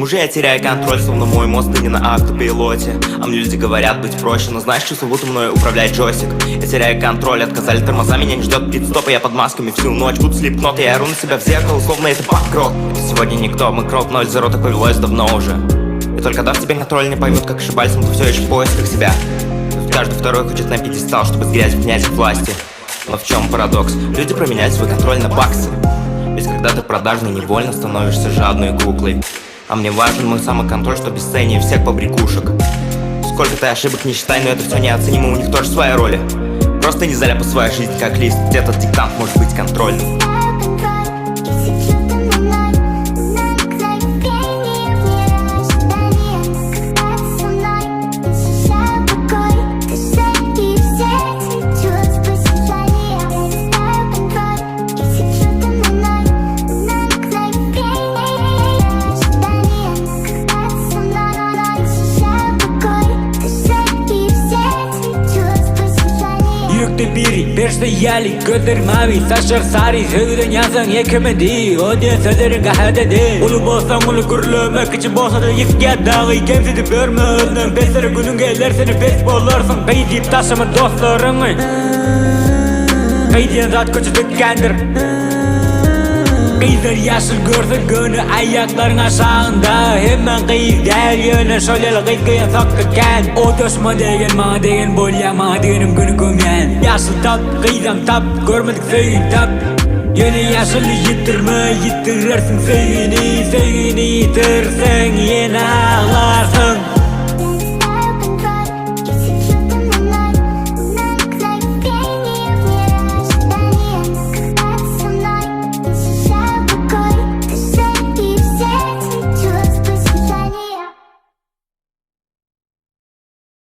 Почему же я теряю контроль, словно мой мозг не на автопилоте? А мне люди говорят быть проще, но знаешь, чувство, будто мною управляет джойстик. Я теряю контроль, отказали тормоза, меня не ждет пит-стоп, и я под масками всю ночь. Буду слепнот, я ору на себя в зеркало, словно это банкрот. Сегодня никто, мы крот 0-0, так повелось давно уже. И только дав тебе контроль, не поймут, как ошибались, но ты все еще в поисках себя. Каждый второй хочет на пьедестал, чтобы сгрять в князь власти. Но в чем парадокс? Люди променяют свой контроль на баксы. Ведь когда ты продажный, невольно становишься жадной куклой. А мне важен мой самоконтроль, что бесценнее всех побрякушек. Сколько ты ошибок не считай, но это все неоценимо, у них тоже свои роли. Просто не заляпай свою жизнь как лист, этот диктант может быть контрольным. Biri, berse yali, gözler mavi, saçlar sarı, söğüden yazan yekemedi. O diye sözlerin gahededi. Ulu bolsan ulu gürlemek için bolsa da yıkıya dağı kemsidi börme özden. Besleri günün gelir seni bes bollarsın. Kayıdip taşıma dostlarını. Kayıdın zat kötü dükkandır. Kıyızlar yaşıl görse gönü ayakların aşağında. Hemen kıyız der yöne şöyle kıyıya saklıken. O döşma degen ma degen bolyama degenim günü gömyen. Yaşıl tap kıyızam tap görmedik söyün tap. Yöne yaşıl yitirme yitirirsin söyünü. Söyünü yitirsen yine ağlarsın.